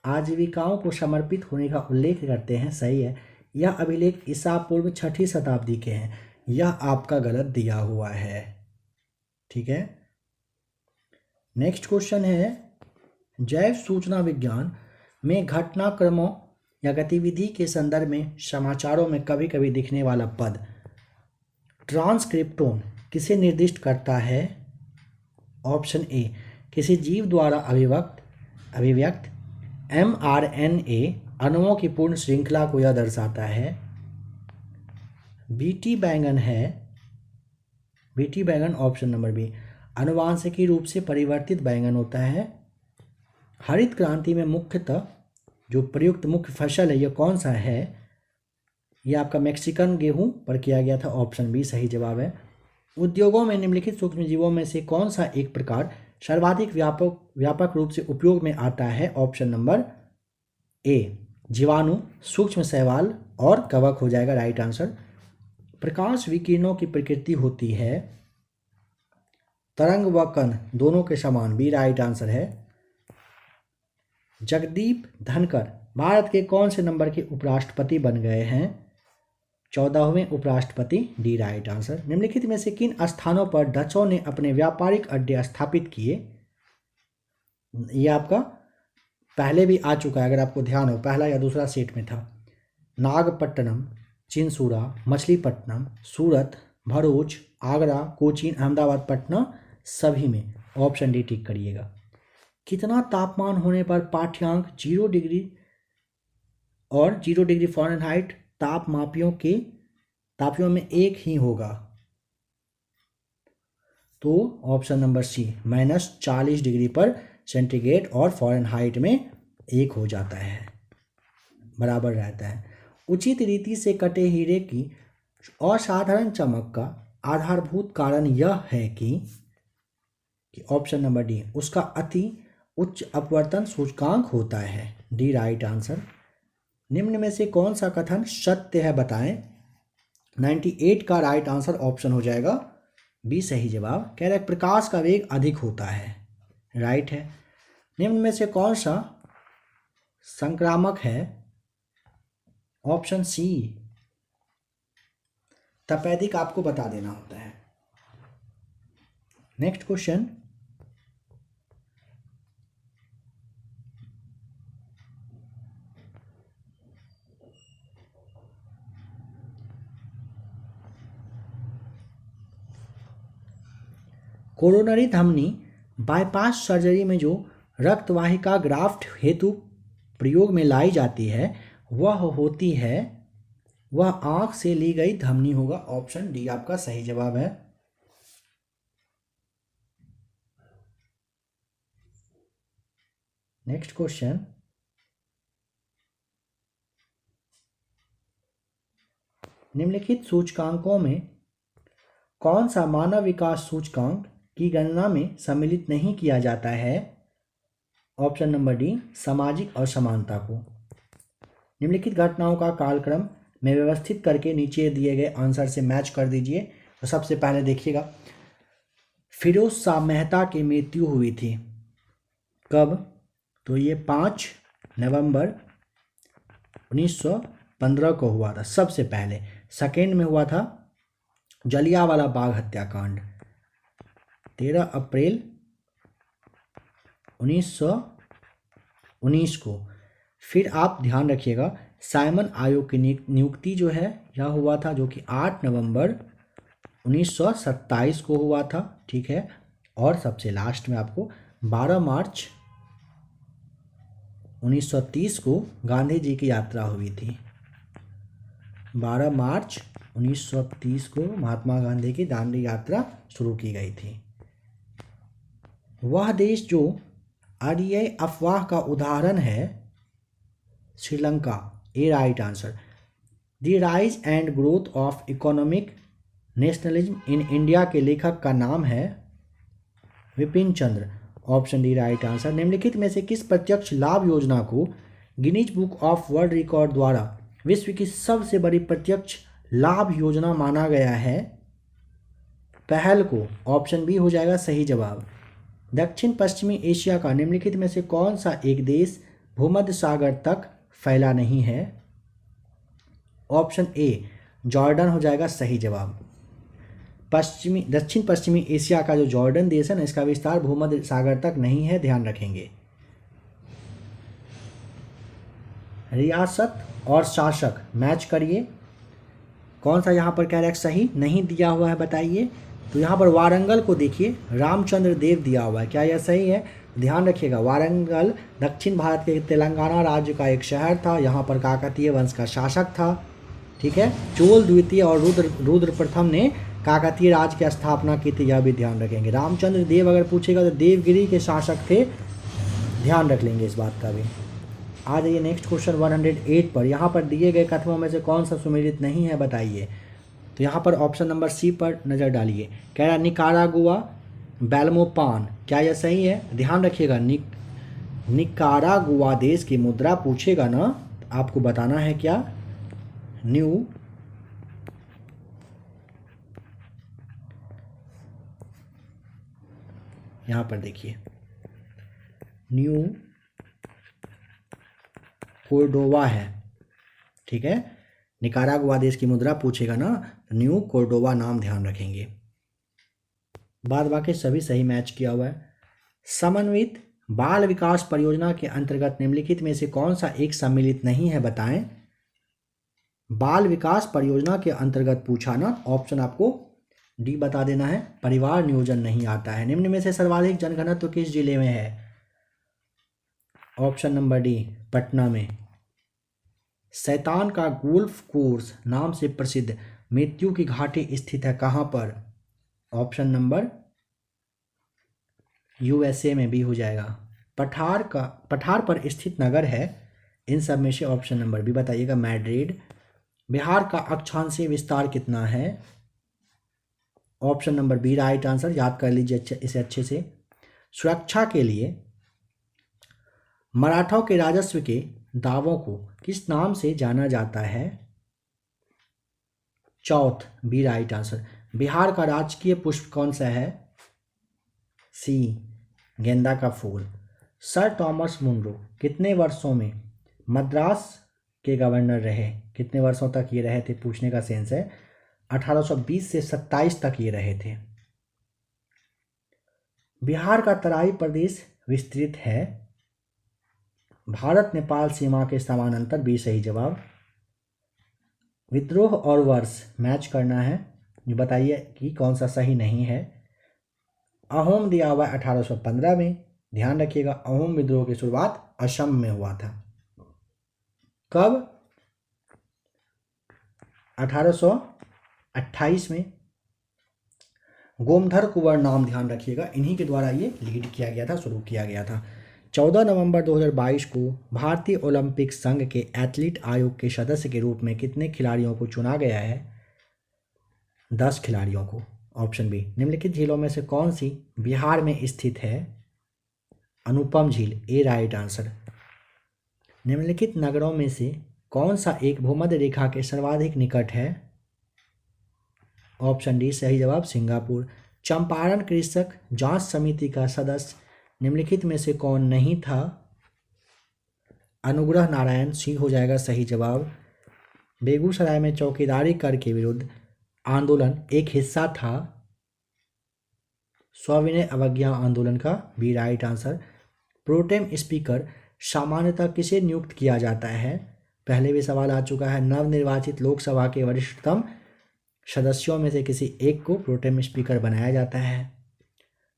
आजीविकाओं को समर्पित होने का उल्लेख करते हैं, सही है। यह अभिलेख ईसा पूर्व 6वीं शताब्दी के हैं, यह आपका गलत दिया हुआ है, ठीक है। नेक्स्ट क्वेश्चन है, जैव सूचना विज्ञान में घटनाक्रमों या गतिविधि के संदर्भ में समाचारों में कभी कभी दिखने वाला पद ट्रांसक्रिप्टोन किसे निर्दिष्ट करता है? ऑप्शन ए किसी जीव द्वारा अभिव्यक्त mRNA अणुओं की पूर्ण श्रृंखला को यह दर्शाता है। बीटी बैंगन ऑप्शन नंबर बी अनुवांशिकी रूप से परिवर्तित बैंगन होता है। हरित क्रांति में मुख्यतः जो प्रयुक्त मुख्य फसल है यह कौन सा है? यह आपका मैक्सिकन गेहूं पर किया गया था, ऑप्शन बी सही जवाब है। उद्योगों में निम्नलिखित सूक्ष्मजीवों में से कौन सा एक प्रकार सर्वाधिक व्यापक रूप से उपयोग में आता है? ऑप्शन नंबर ए जीवाणु, सूक्ष्म शैवाल और कवक हो जाएगा राइट आंसर। प्रकाश विकिरणों की प्रकृति होती है तरंग व कण दोनों के समान, बी राइट आंसर है। जगदीप धनकर भारत के कौन से नंबर के उपराष्ट्रपति बन गए हैं? 14वें उपराष्ट्रपति, डी राइट आंसर। निम्नलिखित में से किन स्थानों पर डचों ने अपने व्यापारिक अड्डे स्थापित किए? यह आपका पहले भी आ चुका है, अगर आपको ध्यान हो, पहला या दूसरा सेट में था। नागपट्टनम, चिंसूरा, मछलीपट्टनम, सूरत, भरूच, आगरा, कोचीन, अहमदाबाद, पटना, सभी में ऑप्शन डी टिक करिएगा। कितना तापमान होने पर पाठ्यांक 0 डिग्री और 0 डिग्री फ़ारेनहाइट तापियों में एक ही होगा? तो ऑप्शन नंबर सी -40 डिग्री पर सेंटीग्रेड और फ़ारेनहाइट में एक हो जाता है, बराबर रहता है। उचित रीति से कटे हीरे की असाधारण चमक का आधारभूत कारण यह है कि ऑप्शन नंबर डी उसका अति उच्च अपवर्तन सूचकांक होता है, डी राइट आंसर। निम्न में से कौन सा कथन सत्य है बताएं? 98 का राइट आंसर ऑप्शन हो जाएगा बी सही जवाब। कह रहे प्रकाश का वेग अधिक होता है, राइट है। निम्न में से कौन सा संक्रामक है? ऑप्शन सी तपेदिक आपको बता देना होता है। नेक्स्ट क्वेश्चन, कोरोनरी धमनी बाईपास सर्जरी में जो रक्तवाहिका ग्राफ्ट हेतु प्रयोग में लाई जाती है वह आंख से ली गई धमनी होगा, ऑप्शन डी आपका सही जवाब है। नेक्स्ट क्वेश्चन, निम्नलिखित सूचकांकों में कौन सा मानव विकास सूचकांक की गणना में सम्मिलित नहीं किया जाता है? ऑप्शन नंबर डी सामाजिक असमानता को। निम्नलिखित घटनाओं का कालक्रम में व्यवस्थित करके नीचे दिए गए आंसर से मैच कर दीजिए। तो सबसे पहले देखिएगा, फिरोज शाह मेहता की मृत्यु हुई थी कब? तो ये 5 नवंबर 1915 को हुआ था सबसे पहले। सेकेंड में हुआ था जलियांवाला बाग हत्याकांड 13 अप्रैल 1919 को। फिर आप ध्यान रखिएगा साइमन आयोग की नियुक्ति जो है यह हुआ था, जो कि 8 नवंबर 1927 को हुआ था, ठीक है। और सबसे लास्ट में आपको 12 मार्च 1930 को गांधी जी की यात्रा हुई थी। 12 मार्च 1930 को महात्मा गांधी की दांडी यात्रा शुरू की गई थी। वह देश जो आरडीआई अफवाह का उदाहरण है Sri Lanka, A right answer. The rise and growth of economic nationalism in India के लेखक का नाम है Vipin Chandra, option D right answer. निम्नलिखित में से किस प्रत्यक्ष लाभ योजना को Guinness book of world record द्वारा विश्व की सबसे बड़ी प्रत्यक्ष लाभ योजना माना गया है? पहल को, ऑप्शन बी हो जाएगा सही जवाब। दक्षिण पश्चिमी एशिया का निम्नलिखित में से कौन सा एक देश भूमध्य सागर तक फैला नहीं है? ऑप्शन ए जॉर्डन हो जाएगा सही जवाब। दक्षिण पश्चिमी एशिया का जो जॉर्डन देश है ना, इसका विस्तार भूमध्य सागर तक नहीं है, ध्यान रखेंगे। रियासत और शासक मैच करिए, कौन सा यहाँ पर कह रहा है सही नहीं दिया हुआ है बताइए। तो यहाँ पर वारंगल को देखिए, रामचंद्र देव दिया हुआ है, क्या यह सही है? ध्यान रखिएगा वारंगल दक्षिण भारत के तेलंगाना राज्य का एक शहर था, यहाँ पर काकतीय वंश का शासक था, ठीक है। चोल द्वितीय और रुद्र प्रथम ने काकतीय राज की स्थापना की थी, यह भी ध्यान रखेंगे। रामचंद्र देव अगर पूछेगा तो देवगिरी के शासक थे, ध्यान रख लेंगे इस बात का भी। आ जाइए नेक्स्ट क्वेश्चन 108 पर। यहाँ पर दिए गए कथनों में से कौन सा सुमेलित नहीं है बताइए। तो यहाँ पर ऑप्शन नंबर सी पर नज़र डालिए। कह रहा निकारागुआ बेल्मोपान, क्या यह सही है? ध्यान रखिएगा, निकारागुआ देश की मुद्रा पूछेगा ना, आपको बताना है क्या, न्यू यहाँ पर देखिए न्यू कोर्डोवा है, ठीक है। निकारागुआ देश की मुद्रा पूछेगा ना, न्यू कोर्डोवा नाम ध्यान रखेंगे। बाद बाकी सभी सही मैच किया हुआ है। समन्वित बाल विकास परियोजना के अंतर्गत निम्नलिखित में से कौन सा एक सम्मिलित नहीं है बताएं। बाल विकास परियोजना के अंतर्गत पूछा ना, ऑप्शन आपको डी बता देना है, परिवार नियोजन नहीं आता है। निम्न में से सर्वाधिक जनघनत्व किस जिले में है? ऑप्शन नंबर डी, पटना में। शैतान का गोल्फ कोर्स नाम से प्रसिद्ध मृत्यु की घाटी स्थित है कहाँ पर? ऑप्शन नंबर यूएसए में, भी हो जाएगा। पठार पर स्थित नगर है, इन सब में से ऑप्शन नंबर बी बताइएगा, मैड्रिड। बिहार का अक्षांशीय विस्तार कितना है? Option number B right answer, याद कर लीजिए इसे अच्छे से। सुरक्षा के लिए मराठों के राजस्व के दावों को किस नाम से जाना जाता है? चौथ, बी राइट आंसर। बिहार का राजकीय पुष्प कौन सा है? सी, गेंदा का फूल। सर टॉमस मुनरो कितने वर्षों में मद्रास के गवर्नर रहे? कितने वर्षों तक ये रहे थे पूछने का सेंस है। 1820 से 27 तक ये रहे थे। बिहार का तराई प्रदेश विस्तृत है, भारत नेपाल सीमा के समानांतर, भी सही जवाब। विद्रोह और वर्ष मैच करना है, ये बताइए कि कौन सा सही नहीं है। अहोम दिया हुआ 1815 में, ध्यान रखिएगा अहोम विद्रोह की शुरुआत असम में हुआ था। कब? 1828 में। गोमधर कुंवर नाम ध्यान रखिएगा, इन्हीं के द्वारा ये लीड किया गया था, शुरू किया गया था। 14 नवंबर 2022 को भारतीय ओलंपिक संघ के एथलीट आयोग के सदस्य के रूप में कितने खिलाड़ियों को चुना गया है? 10 खिलाड़ियों को। ऑप्शन बी, निम्नलिखित झीलों में से कौन सी बिहार में स्थित है? अनुपम झील, ए राइट आंसर। निम्नलिखित नगरों में से कौन सा एक भूमध्य रेखा के सर्वाधिक निकट है? ऑप्शन डी सही जवाब, सिंगापुर। चंपारण कृषक जांच समिति का सदस्य निम्नलिखित में से कौन नहीं था? अनुग्रह नारायण, सी हो जाएगा सही जवाब। बेगूसराय में चौकीदारी कर के विरुद्ध आंदोलन एक हिस्सा था सविनय अवज्ञा आंदोलन का, B right answer. Pro tem speaker सामान्यतः किसे नियुक्त किया जाता है? पहले भी सवाल आ चुका है। नवनिर्वाचित लोकसभा के वरिष्ठतम सदस्यों में से किसी एक को प्रोटेम स्पीकर बनाया जाता है।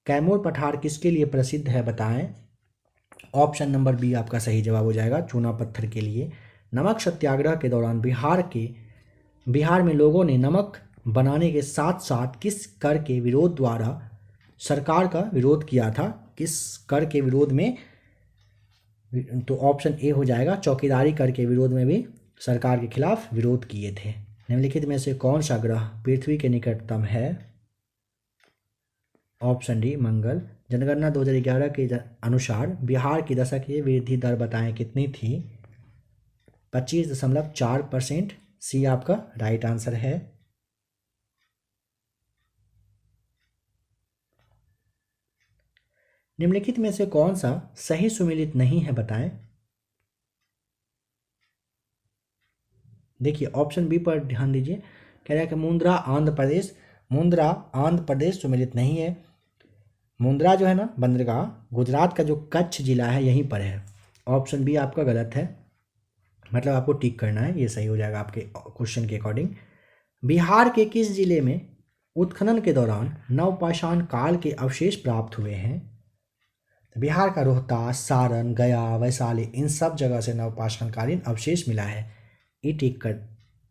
कैमूर पठार किसके लिए प्रसिद्ध है बताएं? ऑप्शन नंबर बी आपका सही जवाब हो जाएगा, चूना पत्थर के लिए। नमक सत्याग्रह के दौरान बिहार में लोगों ने नमक बनाने के साथ साथ किस कर के विरोध द्वारा सरकार का विरोध किया था? किस कर के विरोध में? तो ऑप्शन ए हो जाएगा, चौकीदारी कर के विरोध में भी सरकार के खिलाफ विरोध किए थे। निम्नलिखित में से कौन सा ग्रह पृथ्वी के निकटतम है? ऑप्शन डी मंगल। जनगणना 2011 के अनुसार बिहार की दशकीय वृद्धि दर बताएं कितनी थी? 25.4%, सी आपका राइट आंसर है। निम्नलिखित में से कौन सा सही सुमेलित नहीं है बताएं? देखिए ऑप्शन बी पर ध्यान दीजिए, कह रहा है कि मुंद्रा आंध्र प्रदेश सुमेलित नहीं है। मुंद्रा जो है ना बंदरगाह, गुजरात का जो कच्छ जिला है यहीं पर है। ऑप्शन बी आपका गलत है, मतलब आपको टिक करना है, ये सही हो जाएगा आपके क्वेश्चन के अकॉर्डिंग। बिहार के किस जिले में उत्खनन के दौरान नवपाषाण काल के अवशेष प्राप्त हुए हैं? बिहार का रोहतास, सारण, गया, वैशाली, इन सब जगह से नवपाषाणकालीन अवशेष मिला है, ये टिक कर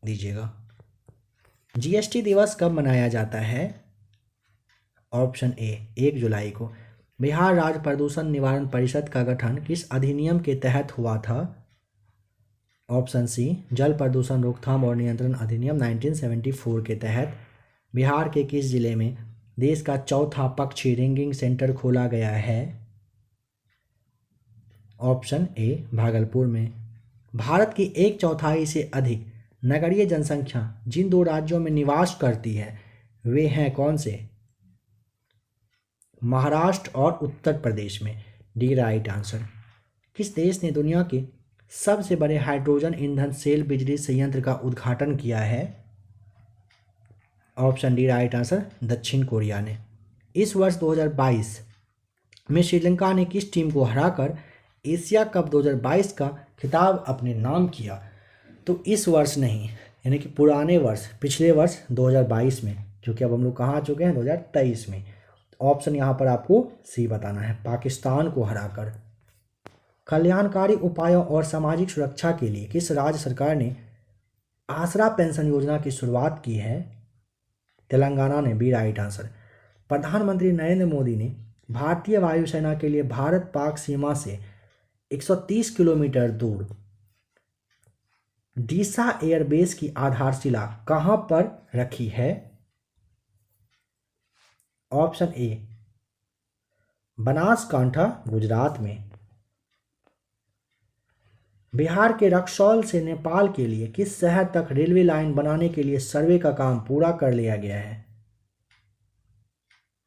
दीजिएगा। जीएसटी दिवस कब मनाया जाता है? ऑप्शन ए 1 जुलाई को। बिहार राज्य प्रदूषण निवारण परिषद का गठन किस अधिनियम के तहत हुआ था? ऑप्शन सी जल प्रदूषण रोकथाम और नियंत्रण अधिनियम 1974 के तहत। बिहार के किस जिले में देश का चौथा पक्षी रिंगिंग सेंटर खोला गया है? ऑप्शन ए भागलपुर में। भारत की 1/4 से अधिक नगरीय जनसंख्या जिन 2 राज्यों में निवास करती है वे हैं कौन से? महाराष्ट्र और उत्तर प्रदेश में। D right answer. किस देश ने दुनिया के सबसे बड़े हाइड्रोजन ईंधन सेल बिजली संयंत्र का उद्घाटन किया है? ऑप्शन डी राइट आंसर, दक्षिण कोरिया ने। इस वर्ष 2022 में श्रीलंका ने किस टीम को हराकर एशिया कप 2022 का खिताब अपने नाम किया? तो इस वर्ष नहीं, यानी कि पुराने वर्ष, पिछले वर्ष 2022 में, क्योंकि अब हम लोग कहाँ आ चुके हैं 2023 में। ऑप्शन यहाँ पर आपको सी बताना है, पाकिस्तान को हराकर। कल्याणकारी उपायों और सामाजिक सुरक्षा के लिए किस राज्य सरकार ने आसरा पेंशन योजना की शुरुआत की है? तेलंगाना ने। B right answer. प्रधानमंत्री नरेंद्र मोदी ने भारतीय वायुसेना के लिए भारत पाक सीमा से 130 किलोमीटर दूर डीसा एयरबेस की आधारशिला कहां पर रखी है? ऑप्शन ए बनासकांठा, गुजरात में। बिहार के रक्सौल से नेपाल के लिए किस शहर तक रेलवे लाइन बनाने के लिए सर्वे का काम पूरा कर लिया गया है?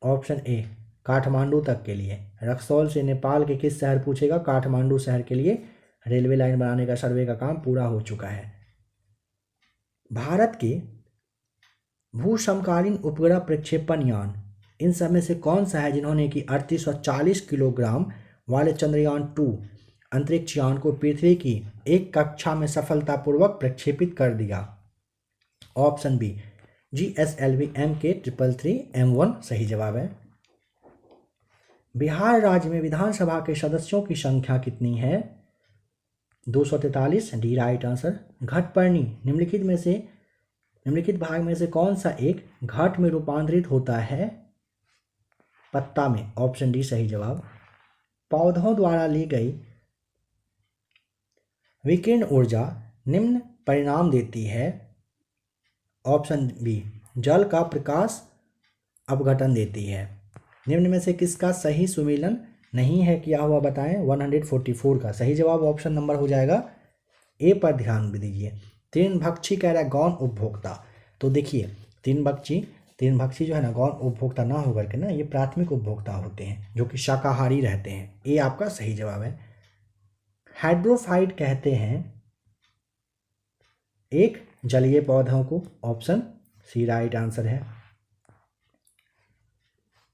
ऑप्शन ए काठमांडू तक के लिए। रक्सौल से नेपाल के किस शहर पूछेगा? काठमांडू शहर के लिए रेलवे लाइन बनाने का सर्वे का काम पूरा हो चुका है। भारत के भू समकालीन उपग्रह प्रक्षेपण यान इन सब में से कौन सा है जिन्होंने कि 3840 किलोग्राम वाले चंद्रयान 2 अंतरिक्ष यान को पृथ्वी की एक कक्षा में सफलतापूर्वक प्रक्षेपित कर दिया? ऑप्शन बी GSLV MK333M1 सही जवाब है। बिहार राज्य में विधानसभा के सदस्यों की संख्या कितनी है? 243। D right answer. घटपर्णी निम्नलिखित भाग में से कौन सा एक घट में रूपांतरित होता है? पत्ता में। ऑप्शन डी सही जवाब। पौधों द्वारा ली गई विकिरण ऊर्जा निम्न परिणाम देती है? ऑप्शन बी जल का प्रकाश अपघटन देती है। निम्न में से किसका सही सुमेलन नहीं है किया हुआ बताएं? 144 का सही जवाब ऑप्शन नंबर हो जाएगा ए पर ध्यान दीजिए। तृणभक्षी कह रहा है गौण उपभोक्ता। तो देखिए तृणभक्षी जो है ना गौण उपभोक्ता ना होकर के ना ये प्राथमिक उपभोक्ता होते हैं जो कि शाकाहारी रहते हैं। ये आपका सही जवाब है। हाइड्रोफाइट कहते हैं एक जलीय पौधों को। ऑप्शन सी राइट आंसर है।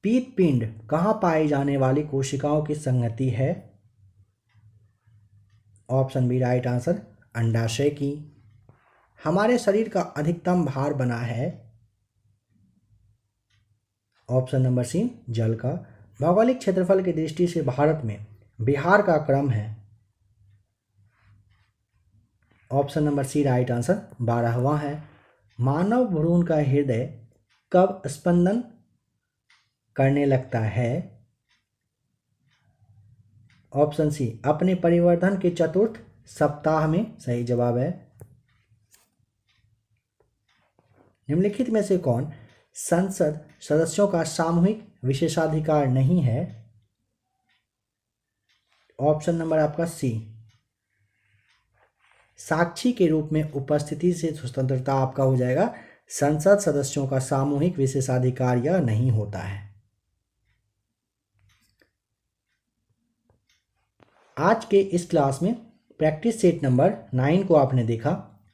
पीतपिंड कहाँ पाई जाने वाली कोशिकाओं की संगति है? ऑप्शन बी राइट आंसर, अंडाशय की। हमारे शरीर का अधिकतम भार बना है? ऑप्शन नंबर सी जल का। भौगोलिक क्षेत्रफल की दृष्टि से भारत में बिहार का क्रम है? Option number C right answer, 12वां है। मानव भ्रूण का हृदय कब स्पंदन करने लगता है? ऑप्शन सी अपने परिवर्धन के चतुर्थ सप्ताह में सही जवाब है। निम्नलिखित में से कौन संसद सदस्यों का सामूहिक विशेषाधिकार नहीं है? ऑप्शन नंबर आपका सी साक्षी के रूप में उपस्थिति से स्वतंत्रता आपका हो जाएगा। संसद सदस्यों का सामूहिक विशेषाधिकार यह नहीं होता है। आज के इस क्लास में प्रैक्टिस सेट नंबर 9 को आपने देखा।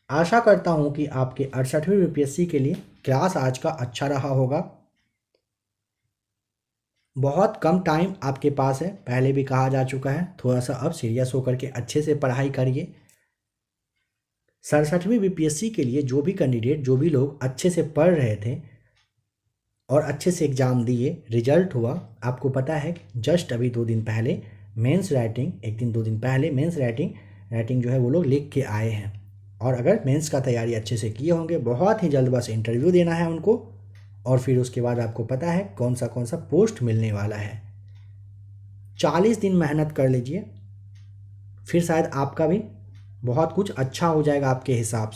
आशा करता हूं कि आपके 68वीं यूपीएससी के लिए क्लास आज का अच्छा रहा होगा। बहुत कम टाइम आपके पास है, पहले भी कहा जा चुका है। थोड़ा सा अब सीरियस होकर के अच्छे से पढ़ाई करिए। 67वीं यूपीएससी के लिए जो भी कैंडिडेट, जो भी लोग अच्छे से पढ़ रहे थे और अच्छे से एग्ज़ाम दिए, रिजल्ट हुआ। आपको पता है कि जस्ट अभी 2 दिन पहले मेंस राइटिंग, 1 दिन 2 दिन पहले मेंस राइटिंग जो है वो लोग लिख के आए हैं और अगर मेंस का तैयारी अच्छे से किए होंगे, बहुत ही जल्द बस इंटरव्यू देना है उनको, और फिर उसके बाद आपको पता है कौन सा पोस्ट मिलने वाला है। 40 दिन मेहनत कर लीजिए, फिर शायद आपका भी बहुत कुछ अच्छा हो जाएगा आपके हिसाब से।